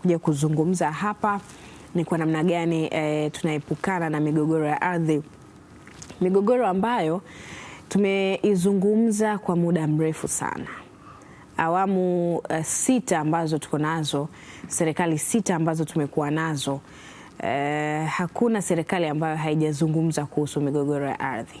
tunakuja kuzungumza hapa ni kwa namna gani tunaepukana na migogoro ya ardhi, migogoro ambayo tumeizungumza kwa muda mrefu sana. Awamu 6 ambazo tuko nazo, serikali 6 ambazo tumekuwa nazo, hakuna serikali ambayo haijazungumza kuhusu migogoro ya ardhi.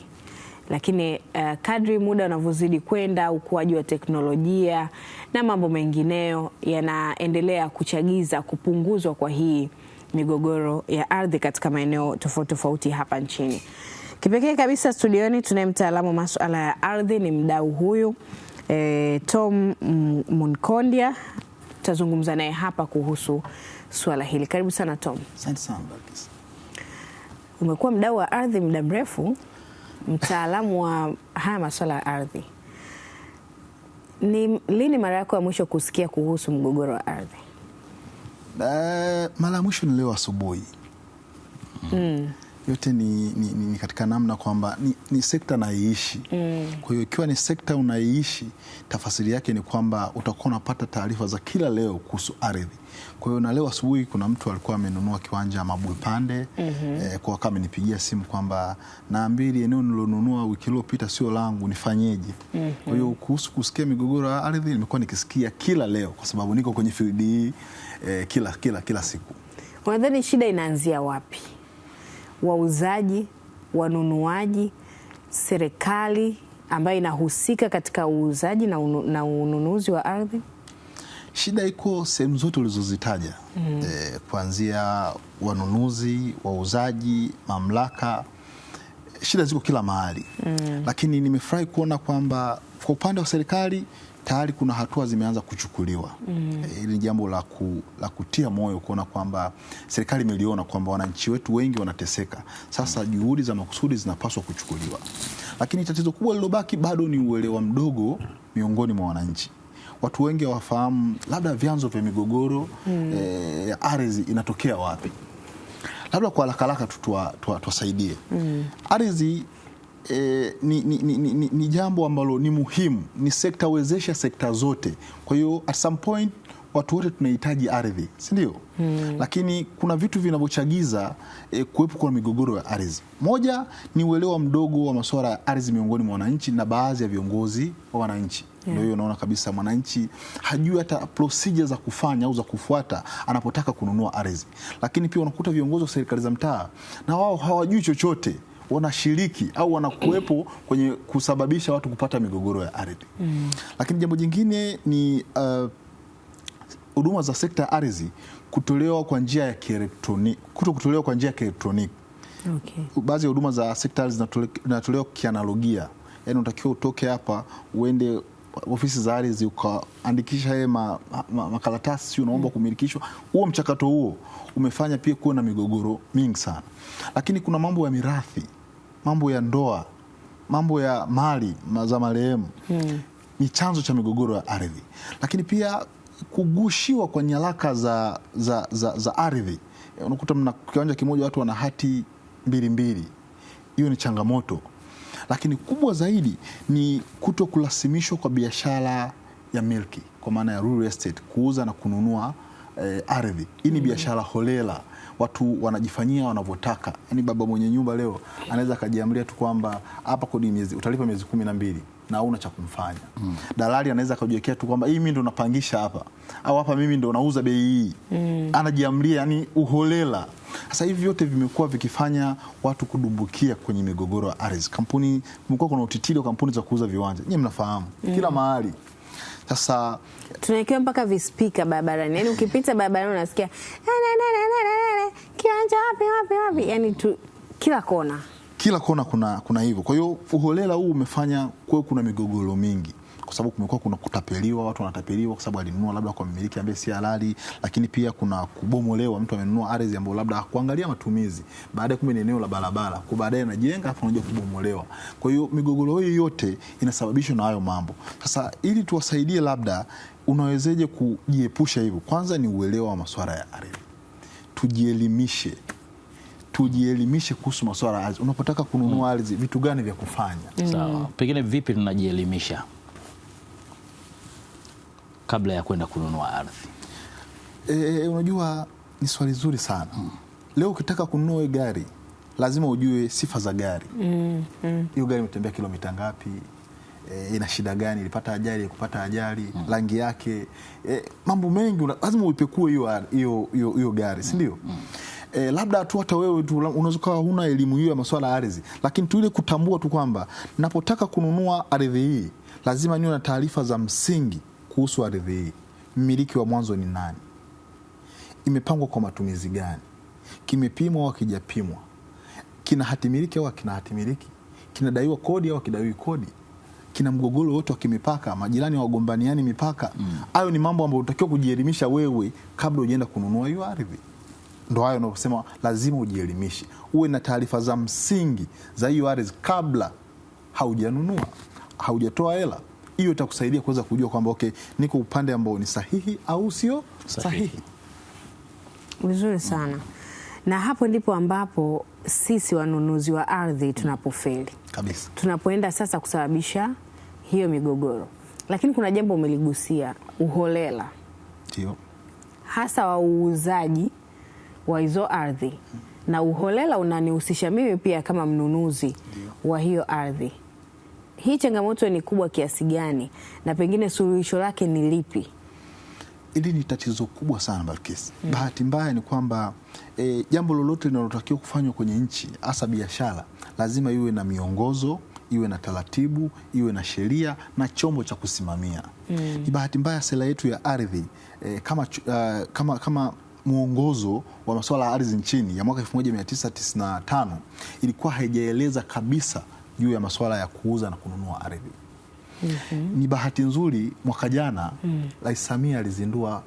Lakini kadri muda unavyozidi kwenda, ukuaji wa teknolojia na mambo mengineyo yanaendelea kuchagiza kupunguzwa kwa hii migogoro ya ardhi katika maeneo tofauti tofauti hapa nchini. Kipekee kabisa studioni tunaye mtaalamu masuala ya ardhi, ni mdau huyu Tom Mukondia. Tutazungumza naye hapa kuhusu swala hili. Karibu sana Tom. Asante sana Balkis. Umekuwa mdau wa ardhi muda mrefu, mtaalamu wa haya masuala ya ardhi. Ni lini mara yako ya mwisho kusikia kuhusu mgogoro wa ardhi? Mara ya mwisho ni leo asubuhi. Yote ni katika namna kwamba ni sekta naiishi. Kwa hiyo ikiwa ni sekta unaiishi, tafasiri yake ni kwamba utakuwa unapata taarifa za kila leo kuhusu ardhi. Kwa hiyo na leo asubuhi kuna mtu alikuwa amenunua kiwanja Mabwe Pande, kwa kama amenipigia simu kwamba naambili eneo nililonunua wiki iliyopita sio langu, nifanyeje? Kwa hiyo kuhusu kusikia migogoro ya ardhi nimekuwa nikisikia kila leo kwa sababu niko kwenye field hii kila siku. Unadhani shida inaanzia wapi? Wauzaji, wanunuaji, serikali ambayo inahusika katika uuzaji na ununuzi wa ardhi? Shida iko sehemu zote ulizozitaja. Kuanzia wanunuzi, wauzaji, mamlaka. Shida ziko kila mahali. Lakini nimefurahi kuona kwamba kwa upande wa serikali tayari kuna hatua zimeanza kuchukuliwa. Hili ni jambo la kutia moyo kuona kwamba serikali imeliona kwamba wananchi wetu wengi wanateseka. Sasa juhudi za makusudi zinapaswa kuchukuliwa. Lakini tatizo kubwa lilobaki bado ni uelewa mdogo miongoni mwa wananchi. Watu wengi hawafahamu labda vyanzo vya migogoro ya ardhi inatokea wapi. Labda kwa haraka tuwasaidie. Ardhi ni jambo ambalo ni muhimu, ni sekta wezesha sekta zote. Kwa hiyo at some point watu wote tunahitaji ardhi, si ndio? Lakini kuna vitu vinavyochagiza kuwepo kwa migogoro ya ardhi. Moja ni uelewa mdogo wa masuala ya ardhi miongoni mwa wananchi na baadhi ya viongozi wa wananchi. Ndio hiyo unaona kabisa mwananchi hajui hata procedure za kufanya au za kufuata anapotaka kununua ardhi. Lakini pia unakuta viongozi wa serikali za mtaa na wao hawajui chochote, wanashiriki au wanakuwepo kwenye kusababisha watu kupata migogoro ya ardhi. Lakini jambo jingine ni huduma za sekta ya ardhi kutolewa kwa njia ya kielektroniki, kutolewa kwa njia ya kielektroniki. Baadhi ya huduma za sekta ya ardhi zinatolewa kianalogia. Yaani unatakiwa utoke hapa uende ofisi za ardhi ukaandikisha yeye makaratasi unaomba kumilikishwa. Huo mchakato huo umefanya pia kuwa na migogoro mingi sana. Lakini kuna mambo ya mirathi, mambo ya ndoa, mambo ya mali za marehemu. Ni chanzo cha migogoro ya ardhi. Lakini pia kugushiwa kwa nyaraka za ardhi. Unakuta mna kiwanja kimoja watu wana hati mbili. Hiyo ni changamoto. Lakini kubwa zaidi ni kutokulasimishwa kwa biashara ya milki, kwa maana ya real estate, kuuza na kununua ardhi. Hii ni biashara holela. Watu wanajifanyia wanavyotaka. Yaani baba mwenye nyumba leo anaweza akajiamlia tu kwamba hapa kodi utalipa miezi 12 na hauna cha kumfanya. Dalali anaweza akajiwekea tu kwamba hii mimi ndo napangisha hapa au hapa mimi ndo nauza bei hii. Anajiamlia, yani uholela. Sasa hivi vyote vimekuwa vikifanya watu kudumbukia kwenye migogoro ya ardhi. Kampuni kumekuwa kuna utitiri wa kampuni za kuuza viwanja. Nyinyi mnafahamu kila mahali. Sasa tunawekewa mpaka vispika barabarani. Yaani ukipita barabarani unasikia kiwanja wapi. Yaani kila kona kuna hivyo. Kwa hiyo uholela huu umefanya kuna migogoro mingi. Kwa sababu kumekuwa kuna kutapeliwa, watu wanatapeliwa kwa sababu alinunua labda kwa mmiliki ambaye si halali. Lakini pia kuna kubomolewa, mtu amenunua ardhi ambayo labda hakuangalia matumizi, baadaye kumbe ni eneo la barabara, kwa baadaye anajenga afu anakuja kubomolewa. Kwa hiyo migogoro hii yote inasababishwa na hayo mambo. Sasa ili tuwasaidie, labda unawezeje kujiepusha hivyo? Kwanza ni uelewa wa masuala ya ardhi. Tujielimishe kuhusu masuala ya ardhi. Unapotaka kununua ardhi, vitu gani vya kufanya? Sawa. Pengine vipi tunajielimisha kabla ya kwenda kununua ardhi? Unajua ni swali zuri sana. Leo ukitaka kununua gari lazima ujue sifa za gari. Hiyo gari imetembea kilomita ngapi, ina shida gani, ilipata ajali, kupata ajali, rangi yake, mambo mengi lazima uipekue hiyo gari, si ndio? Labda tu hata wewe tu unaweza kuwa huna elimu hiyo ya masuala ya ardhi, lakini tu ile kutambua tu kwamba ninapotaka kununua ardhi hii lazima niwe na taarifa za msingi kuhusu ardhi hii. Mmiliki wa mwanzo ni nani? Imepangwa kwa matumizi gani? Kimepimwa au hakijapimwa? Kina hatimiliki au hakina hatimiliki? Kinadaiwa kodi au hakidaiwi kodi? Kina mgogoro wote wa kimipaka, majirani wagombaniani mipaka? Hayo ni mambo ambayo unatakiwa kujielimisha wewe kabla hujaenda kununua hiyo ardhi. Ndio hayo unaposema lazima ujielimishe. Uwe na taarifa za msingi za hiyo ardhi kabla haujanunua, haujatoa hela. Hiyo itakusaidia kuweza kujua kwamba okay, niko upande ambao ni sahihi au sio sahihi. Vizuri sana. Na hapo ndipo ambapo sisi wanunuzi wa ardhi tunapofeli kabisa, tunapoenda sasa kusababisha hiyo migogoro. Lakini kuna jambo umeligusia, uholela. Ndio. Hasa wa uuzaji wa hizo ardhi. Na uholela unanihusisha mimi pia kama mnunuzi wa hiyo ardhi. Hii changamoto ni kubwa kiasi gani na pengine suluhisho lake ni lipi? Hili ni tatizo kubwa sana Balkis. Bahati mbaya ni kwamba jambo lolote linalotakiwa kufanywa kwenye nchi, hasa biashara, lazima iwe na miongozo, iwe na taratibu, iwe na sheria na chombo cha kusimamia. Ni bahati mbaya sera yetu ya ardhi kama muongozo wa masuala ya ardhi nchini ya mwaka 1995 ilikuwa haijaeleza kabisa juu ya masuala ya kuuza na kununua ardhi. Ni bahati nzuri mwaka jana Rais Samia alizindua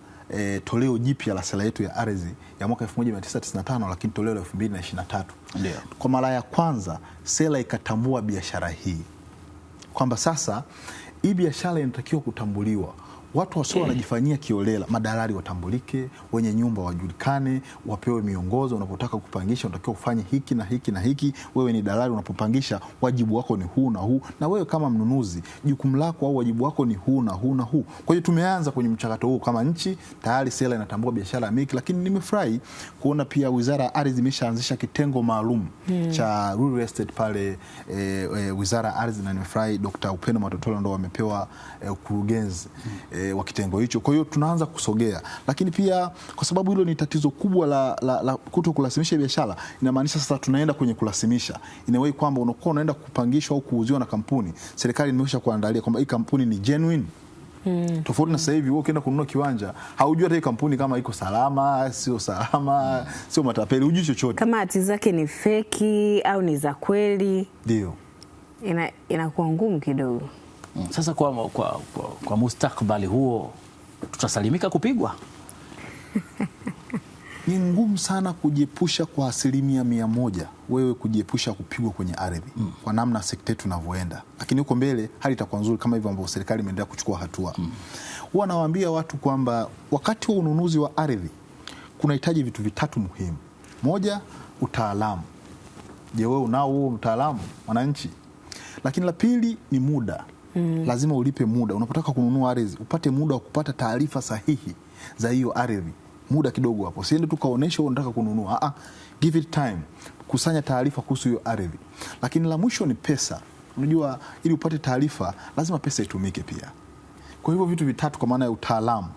toleo jipya la sera yetu ya ardhi ya mwaka 1995, lakini toleo la 2023. Ndio. Kwa mara ya kwanza sera ikatambua biashara hii kwamba sasa hii biashara inatakiwa kutambuliwa. Watu wasio wanajifanyia kiolela, madalali watambulike, wenye nyumba wajulikane, wapewe miongozo. Unapotaka kupangisha unatakiwa ufanye hiki na hiki na hiki. Wewe ni dalali, unapopangisha wajibu wako ni huu na huu, na wewe kama mnunuzi jukumu lako au wajibu wako ni huu na huu na huu. Kwa hiyo tumeanza kwenye mchakato huu kama nchi, tayari sera inatambua biashara ya miliki. Lakini nimefurahi kuona pia Wizara ya Ardhi imeshaanzisha kitengo maalum cha real estate pale Wizara ya Ardhi, na nimefurahi Dr. Upendo Matotola ndo wamepewa ukurugenzi wa kitengo hicho. Kwa hiyo tunaanza kusogea, lakini pia kwa sababu hilo ni tatizo kubwa la kuto kurasimisha biashara, inamaanisha sasa tunaenda kwenye kurasimisha. Inawahi kwamba unakuwa unaenda kupangishwa au kuuziwa na kampuni, serikali imesha kuandalia kwamba hii kampuni ni genuine. Tofauti na sasa hivi wewe ukienda kununua kiwanja haujui hata hii kampuni kama iko salama, sio salama, sio matapeli, hujui chochote. Kama hati zake ni feki au ni za kweli. Ndio. Inakuwa ngumu kidogo. Sasa kwa mustakabali huo tutasalimika kupigwa? Ni ngumu sana kujiepusha kwa 100% wewe kujiepusha kupigwa kwenye ardhi kwa namna sekta yetu inavyoenda, lakini huko mbele hali itakuwa nzuri kama hivyo ambavyo serikali imeendelea kuchukua hatua. Huwa nawaambia watu kwamba wakati wa ununuzi wa ardhi kunahitaji vitu vitatu muhimu. Moja, utaalamu. Je, wewe unao huo utaalamu wananchi? Lakini la pili ni muda. Lazima ulipe muda. Unapotaka kununua ardhi upate muda wa kupata taarifa sahihi za hiyo ardhi. Muda kidogo hapo. Siende tu kaonesha unataka kununua. Give it time. Kusanya taarifa kuhusu hiyo ardhi. Lakini la mwisho ni pesa. Unajua ili upate taarifa lazima pesa itumike pia. Kwa hivyo vitu vitatu kwa maana ya utaalamu,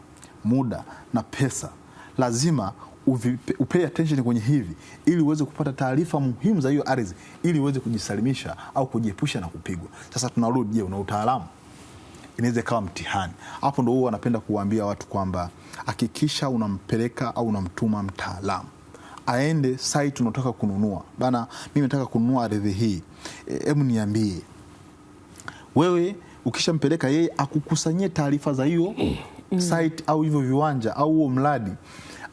muda na pesa lazima upay attention kwenye hivi ili uweze kupata taarifa muhimu za hiyo ardhi ili uweze kujisalimisha au kujiepusha na kupigwa. Sasa tunarudi, je, una utaalamu? Inaweza kawa mtihani. Hapo ndio huwa anapenda kuwaambia watu kwamba hakikisha unampeleka au unamtuma mtaalamu aende site unataka kununua. Bana, mimi nataka kununua ardhi hii, hebu niambie. Wewe ukishampeleka yeye akukusanyie taarifa za hiyo site au hivyo viwanja au huo mradi,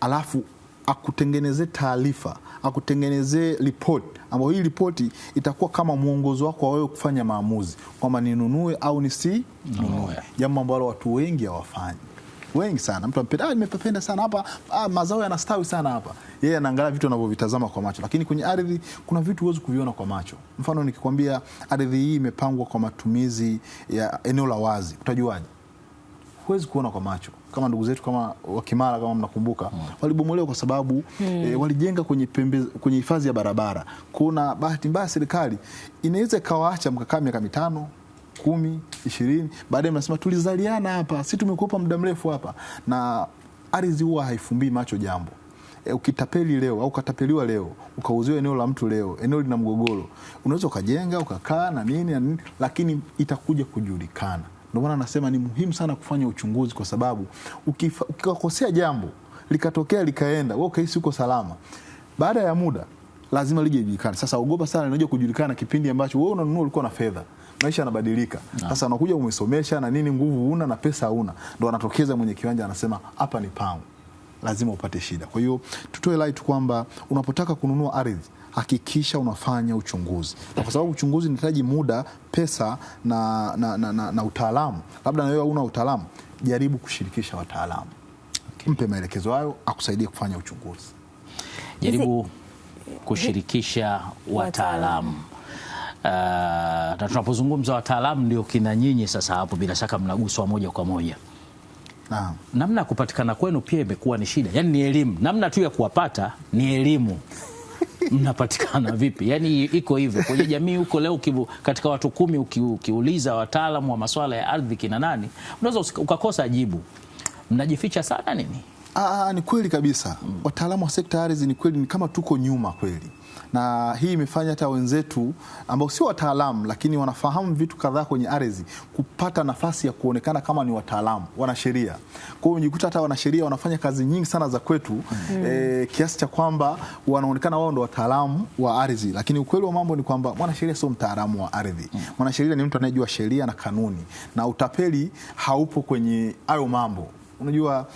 alafu akutengenezee taarifa, akutengenezee report ambayo hii ripoti itakuwa kama mwongozo wako wa wewe kufanya maamuzi kwamba ninunue au nisinunue. Jambo ambalo watu wengi hawafanyi. Wengi sana mtu ampenda, nimependa sana hapa, mazao yanastawi sana hapa. Yeye anaangalia vitu anavyovitazama kwa macho, lakini kwenye ardhi kuna vitu huwezi kuviona kwa macho. Mfano nikikwambia ardhi hii imepangwa kwa matumizi ya eneo la wazi, utajuaje? Huwezi kuona kwa macho. kama ndugu zetu kama wa Kimara kama mnakumbuka, walibomolewa kwa sababu walijenga kwenye hifadhi ya barabara. Kuna bahati mbaya serikali inaweza ikawaacha mkakaa miaka 5, 10, 20, baadaye mnasema tulizaliana hapa, si tumekupa muda mrefu hapa. Na ardhi huwa haifumbii macho jambo. Ukitapeli leo au ukatapeliwa leo, ukauziwa eneo la mtu leo, eneo lina mgogoro, unaweza ukajenga ukakaa na nini, lakini itakuja kujulikana. Ndio maana nasema ni muhimu sana kufanya uchunguzi, kwa sababu ukikosea jambo likatokea likaenda, wewe ukahisi uko salama, baada ya muda lazima lije kujulikana. Sasa ogopa sana linaje kujulikana kipindi ambacho wewe unanunua ulikuwa na fedha, maisha yanabadilika. Sasa unakuja umesomesha na nini, nguvu huna na pesa huna, ndio anatokeza mwenye kiwanja anasema hapa ni pango, lazima upate shida. Kwa hiyo tutoe light kwamba unapotaka kununua ardhi hakikisha unafanya uchunguzi, kwa sababu uchunguzi unahitaji muda, pesa na utaalamu. Labda na wewe huna utaalamu, jaribu kushirikisha wataalamu. Mpe maelekezo hayo akusaidie kufanya uchunguzi. Jaribu kushirikisha wataalamu. Na tunapozungumza wataalamu ndio kina nyinyi sasa hapo bila shaka mnaguswa moja kwa moja. Naam. Namna kupatikana kwenu pia imekuwa ni shida. Yaani ni elimu. Namna tu ya kuwapata ni elimu. Mnapatikana vipi? Yaani iko hivyo. Kwenye jamii huko leo katika watu 10 ukiuliza wataalamu wa masuala ya ardhi kina nani, unaweza ukakosa jibu. Mnajificha sana nini? Ni kweli kabisa. Wataalamu wa sekta ardhi ni kweli ni kama tuko nyuma kweli. Na hii imefanya hata wenzetu ambao sio wataalamu lakini wanafahamu vitu kadhaa kwenye ardhi kupata nafasi ya kuonekana kama ni wataalamu, wanasheria. Kwa hiyo unajikuta hata wanasheria wanafanya kazi nyingi sana za kwetu, kiasi cha kwamba wanaonekana wao ndio wataalamu wa ardhi, lakini ukweli wa mambo ni kwamba mwanasheria sio mtaalamu wa ardhi. Mwanasheria ni mtu anayejua sheria na kanuni, na utapeli haupo kwenye hayo mambo. Unajua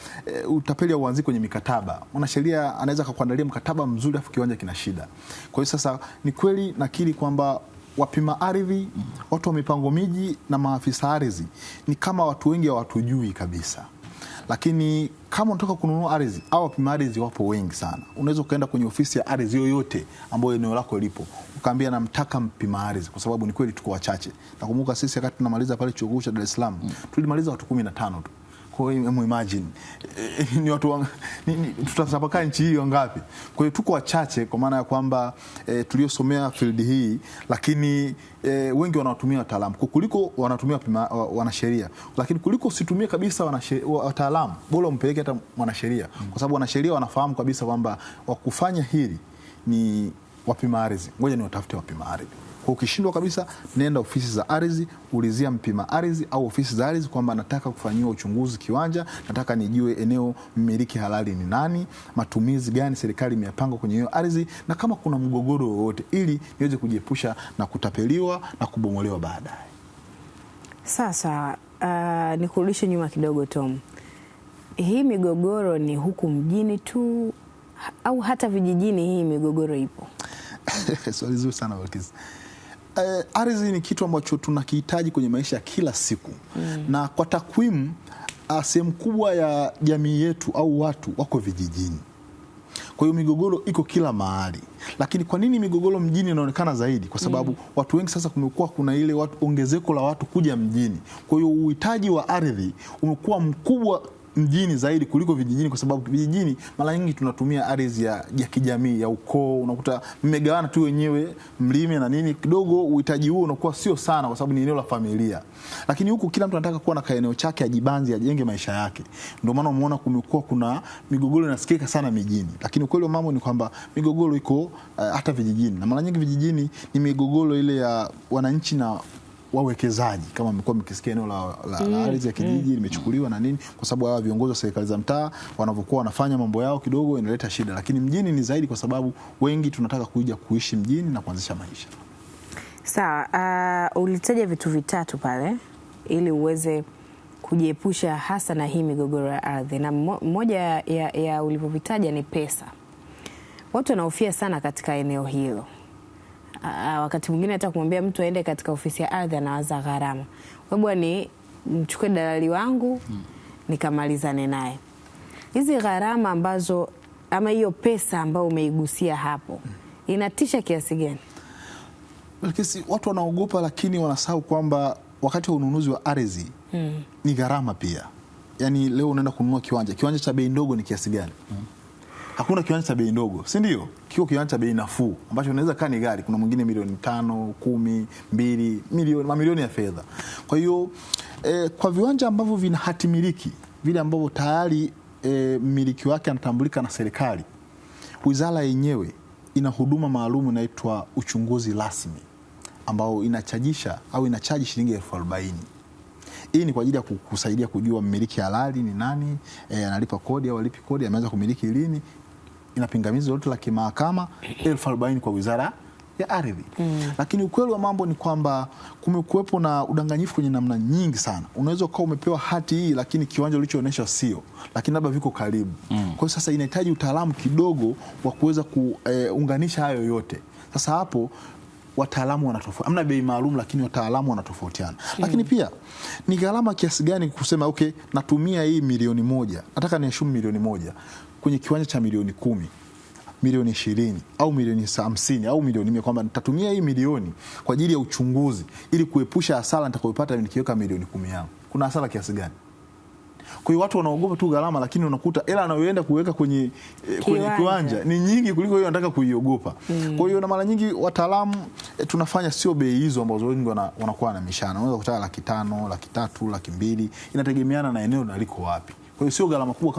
utapeli hauanzi kwenye mikataba. Mwanasheria anaweza kukuandalia mkataba mzuri afu kiwanja kina shida. Kwa hiyo sasa ni kweli nakiri kwamba wapima ardhi, watu wa mipango miji na maafisa ardhi ni kama watu wengi hawatujui kabisa. Lakini kama unataka kununua ardhi au wapima ardhi wapo wengi sana. Unaweza ukaenda kwenye ofisi ya ardhi yoyote ambayo eneo lako lipo, ukaambia namtaka mpima ardhi, kwa sababu ni kweli tuko wachache. Nakumbuka sisi wakati tunamaliza pale chuo kikuu cha Dar es Salaam, tulimaliza watu 15 tu. Kwa hiyo imagine ni watu tutatapakaa nchi hii ngapi? Kwa hiyo tuko wachache, kwa maana ya kwamba tuliosomea field hii, lakini wengi wanatumia wataalamu kuliko wanatumia wanasheria. Lakini kuliko usitumie kabisa wataalamu, bora umpeleke hata mwanasheria, kwa sababu wanasheria wanafahamu kabisa kwamba wakufanya hili ni wapima ardhi, ngoja ni watafute wapima ardhi. Kwa ukishindwa kabisa, nenda ofisi za ardhi, ulizia mpima ardhi au ofisi za ardhi kwamba nataka kufanyiwa uchunguzi kiwanja, nataka nijue eneo mmiliki halali ni nani, matumizi gani serikali imeyapanga kwenye hiyo ardhi, na kama kuna mgogoro wowote, ili niweze kujiepusha na kutapeliwa na kubomolewa baadaye. Sasa nikurudishe nyuma kidogo Tom. Hii migogoro ni huku mjini tu au hata vijijini hii migogoro ipo? Swali zuri sana Walkiz. Ardhi ni kitu ambacho tunakihitaji kwenye maisha ya kila siku. Na kwa takwimu, sehemu kubwa ya jamii yetu au watu wako vijijini. Kwa hiyo migogoro iko kila mahali. Lakini kwa nini migogoro mjini inaonekana zaidi? Kwa sababu watu wengi sasa kumekuwa kuna ile ongezeko la watu kuja mjini. Kwa hiyo uhitaji wa ardhi umekuwa mkubwa mjini zaidi kuliko vijijini, kwa sababu vijijini mara nyingi tunatumia ardhi ya kijamii, ya ukoo. Unakuta mmegawana tu wenyewe mlime na nini, kidogo uhitaji huo unakuwa sio sana, kwa sababu ni eneo la familia. Lakini huku kila mtu anataka kuwa na kaeneo chake, ajibanzi, ajenge maisha yake. Ndio maana umeona kumekuwa kuna migogoro inasikika sana mijini. Lakini ukweli wa mambo ni kwamba migogoro iko hata vijijini, na mara nyingi vijijini ni migogoro ile ya wananchi na wawekezaji. Kama mmekuwa mkisikia eneo la ardhi ya kijiji limechukuliwa na nini, kwa sababu hawa viongozi wa serikali za mtaa wanavyokuwa wanafanya mambo yao kidogo inaleta shida. Lakini mjini ni zaidi, kwa sababu wengi tunataka kuja kuishi mjini na kuanzisha maisha. Sawa, ulitaja vitu vitatu pale ili uweze kujiepusha hasa na hii migogoro ya ardhi, na moja ya ulivyovitaja ni pesa. Watu wanahofia sana katika eneo hilo. Wakati mwingine hata kumwambia mtu aende katika ofisi ya ardhi anawaza gharama. Wewe ni mchukue dalali wangu nikamalizane naye. Hizi gharama ambazo ama hiyo pesa ambayo umeigusia hapo inatisha kiasi gani? Watu wanaogopa, lakini wanasahau kwamba wakati wa ununuzi wa ardhi ni gharama pia. yani leo unaenda kununua kiwanja cha bei ndogo ni kiasi gani? Hakuna kiwanja cha bei ndogo, si ndio? Kiko kiwanja cha bei nafuu ambacho unaweza kaa ni gari, kuna mwingine milioni 5, 10, 2 milioni, mamilioni ya fedha. Kwa hiyo kwa viwanja ambavyo vina hati miliki, vile ambavyo tayari mmiliki wake anatambulika na serikali, wizara yenyewe ina huduma maalum inaitwa uchunguzi rasmi ambao inachajisha au inachaji shilingi 40,000. Hii ni kwa ajili ya kusaidia kujua mmiliki halali ni nani, analipa kodi au alipi kodi, ameanza kumiliki lini, ina pingamizi lolote la kimahakama, 40,000 kwa wizara ya ardhi. Lakini ukweli wa mambo ni kwamba kumekuwepo na udanganyifu kwenye namna nyingi sana. Unaweza ukawa umepewa hati hii lakini kiwanja ulichoonyesha sio, lakini labda viko karibu. Kwa hiyo sasa inahitaji utaalamu kidogo wa kuweza kuunganisha hayo yote. Sasa hapo wataalamu wanatofautiana. Hamna bei maalum, lakini wataalamu wanatofautiana. Lakini pia ni gharama kiasi gani kusema okay, natumia hii milioni 1, nataka niashumu milioni 1 kwenye kiwanja cha milioni 10, milioni 20 au milioni 50 au milioni 100, kwamba nitatumia hii milioni kwa ajili ya uchunguzi ili kuepusha hasara nitakayopata nikiweka milioni 10 yangu. Kuna hasara kiasi gani? Kwa hiyo watu wanaogopa tu gharama, lakini unakuta hela anayoenda kuweka kwenye kiwanja ni nyingi kuliko hiyo anataka kuiogopa. Kwa hiyo na mara nyingi wataalamu tunafanya sio bei hizo ambazo wengi wanakuwa na mishana. Unaweza kutaka 500,000, 300,000, 200,000, inategemeana na eneo liko wapi. Kwa hiyo sio gharama kubwa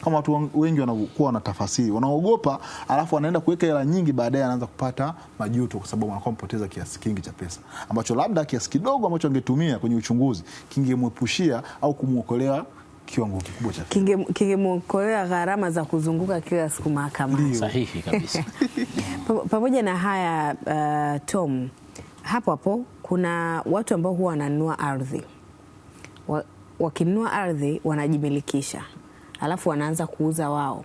kama watu wengi wanakuwa wanatafasiri. Wanaogopa alafu wanaenda kuweka hela nyingi, baadaye anaanza kupata majuto kwa sababu anakuwa mpoteza kiasi kingi cha pesa ambacho labda kiasi kidogo ambacho angetumia kwenye uchunguzi kingemwepushia au kumuokolea kiwango kikubwa cha kingemwokolea gharama za kuzunguka kila siku mahakamani. Sahihi kabisa. Pamoja na haya Tom, hapo kuna watu ambao huwa wananunua ardhi. Wakinunua ardhi wanajimilikisha, alafu wanaanza kuuza wao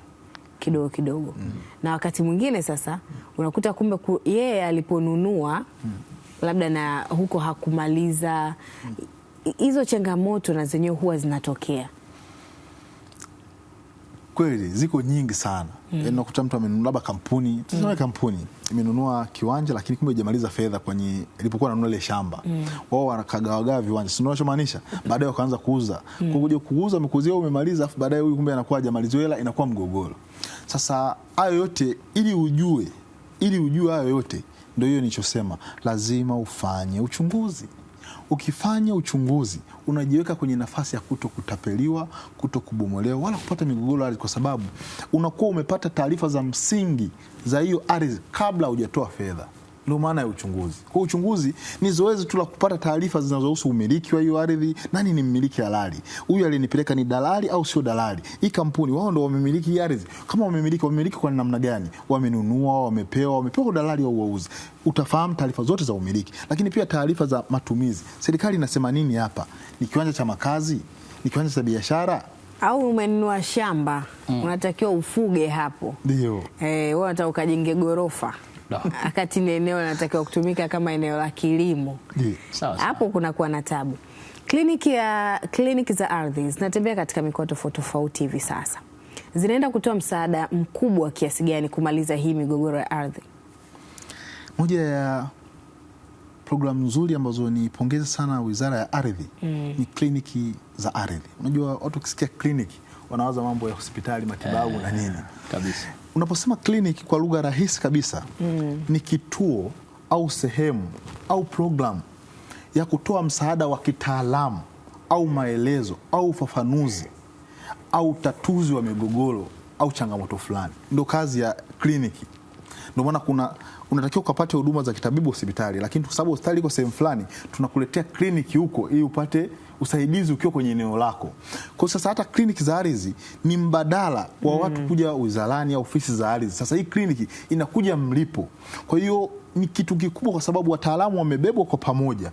kidogo kidogo. Na wakati mwingine sasa unakuta kumbe yeye aliponunua labda na huko hakumaliza. Hizo changamoto na zenyewe huwa zinatokea. Kweli ziko nyingi sana. Unakuta mtu amenunua labda kampuni, tuseme kampuni imenunua kiwanja lakini kumbe hajamaliza fedha kwenye ilipokuwa ananunua ile shamba. Wao wanakagawaga viwanja. Sio unachomaanisha? Baadaye wakaanza kuuza. Kwa kuja kuuza umekuzia umemaliza, afu baadaye huyu kumbe anakuwa hajamaliza hela, inakuwa mgogoro. Sasa hayo yote ili ujue hayo yote, ndio hiyo nilichosema, lazima ufanye uchunguzi. Ukifanya uchunguzi unajiweka kwenye nafasi ya kutokutapeliwa, kutokubomolewa wala kupata migogoro ardhi, kwa sababu unakuwa umepata taarifa za msingi za hiyo ardhi kabla hujatoa fedha. Ndio maana ya uchunguzi. Kwa uchunguzi ni zoezi tu la kupata taarifa zinazohusu umiliki wa hiyo ardhi, nani ni mmiliki halali, huyu alinipeleka ni dalali au sio dalali, hii kampuni wao ndio wamemiliki hii ardhi, kama wamemiliki kwa namna gani, wamenunua, wamepewa dalali au wauzi. Utafahamu taarifa zote za umiliki, lakini pia taarifa za matumizi. Serikali inasema nini hapa? Ni kiwanja cha makazi? Ni kiwanja cha biashara? Au umenunua shamba, unatakiwa ufuge hapo. Ndio. Wewe unataka ukajenge gorofa. Akati ni eneo linatakiwa kutumika kama eneo la kilimo. Hapo kunakuwa na tabu. Kliniki za ardhi zinatembea katika mikoa tofauti tofauti hivi sasa. Zinaenda kutoa msaada mkubwa kiasi gani kumaliza hii migogoro ya ardhi? Moja ya programu nzuri ambazo ni pongeza sana Wizara ya Ardhi ni kliniki za ardhi. Unajua watu kisikia kliniki wanawaza mambo ya hospitali, matibabu na nini. Kabisa. Unaposema kliniki kwa lugha rahisi kabisa, ni kituo au sehemu au programu ya kutoa msaada wa kitaalamu au maelezo au ufafanuzi au utatuzi wa migogoro au changamoto fulani. Ndio kazi ya kliniki. Ndio maana unatakiwa ukapate huduma za kitabibu hospitali, lakini kwa sababu hospitali iko sehemu fulani, tunakuletea kliniki huko ili upate usaidizi ukiwa kwenye eneo lako. Kwa sasa hata kliniki za ardhi ni mbadala wa watu kuja wizarani au ofisi za ardhi. Sasa hii kliniki inakuja mlipo. Kwa hiyo ni kitu kikubwa, kwa sababu wataalamu wamebebwa kwa pamoja,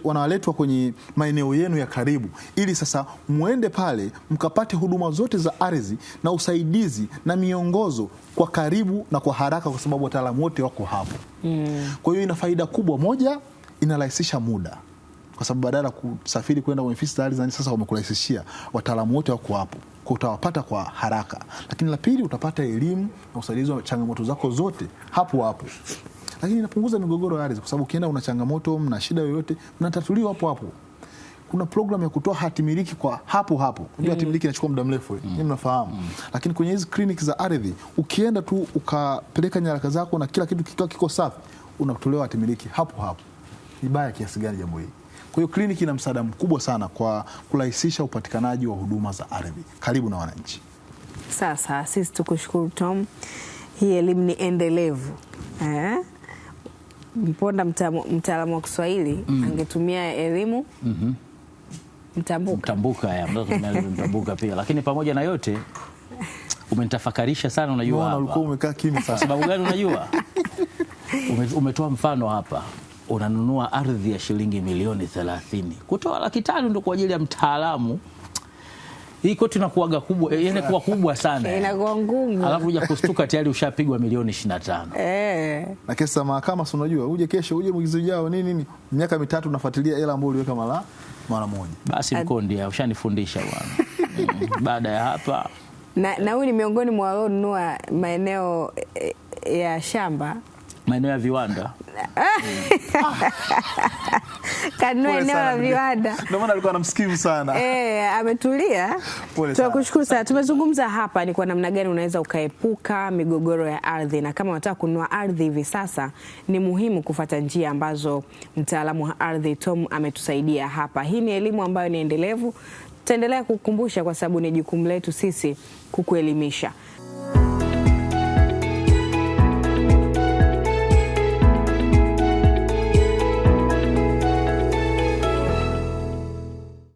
wanaletwa kwenye maeneo yenu ya karibu, ili sasa muende pale mkapate huduma zote za ardhi na usaidizi na miongozo kwa karibu na kwa haraka, kwa sababu wataalamu wote wako hapo. Kwa hiyo ina faida kubwa. Moja, inarahisisha muda, kwa sababu badala kusafiri kwenda kwenye ofisi za ardhi, sasa wamekurahisishia, wataalamu wote wako hapo, kwa utawapata kwa haraka. Lakini la pili, utapata elimu na usaidizi wa changamoto zako zote hapo hapo. Lakini inapunguza migogoro ya ardhi, kwa sababu ukienda una changamoto, mna shida yoyote, mnatatuliwa hapo hapo. kuna program ya kutoa hati miliki kwa hapo hapo. Unajua hati miliki inachukua muda mrefu, nyinyi mnafahamu. Lakini kwenye hizi kliniki za ardhi ukienda tu ukapeleka nyaraka zako na kila kitu kikiwa kiko safi, unatolewa hati miliki hapo hapo. Ni baya kiasi gani jambo hili? Kwa hiyo kliniki ina msaada mkubwa sana kwa kurahisisha upatikanaji wa huduma za ardhi karibu na wananchi. Sasa sisi tukushukuru Tom, hii elimu ni endelevu. Mponda mtaalamu wa Kiswahili angetumia elimu mtambuka pia. Lakini pamoja na yote umenitafakarisha sana, unajua ulikuwa umekaa kimya sana. Sababu gani unajua? Umetoa mfano hapa, unanunua ardhi ya shilingi milioni 30. Kutoa 500,000 ndio kwa ajili ya mtaalamu. Hii koti inakuaga kubwa, inakuwa kubwa sana. Inakuwa ngumu. Alafu uja kustuka tayari ushapigwa milioni 25. Na kesa mahakama, si unajua, uje kesho, uje mwezi ujao, nini miaka 3 unafuatilia hela ambayo uliweka mara moja. Basi Mkondi, ushanifundisha bwana. Baada ya hapa na huyu ni miongoni mwa walionunua maeneo ya shamba, maeneo ya viwanda. Kanunua eneo la viwanda. Ndio maana alikuwa anamsikimu sana. Ametulia. Tunakushukuru sana. Tumezungumza hapa ni kwa namna gani unaweza ukaepuka migogoro ya ardhi, na kama unataka kununua ardhi hivi sasa ni muhimu kufuata njia ambazo mtaalamu wa ardhi Tom ametusaidia hapa. Hii ni elimu ambayo ni endelevu. Tutaendelea kukukumbusha kwa sababu ni jukumu letu sisi kukuelimisha.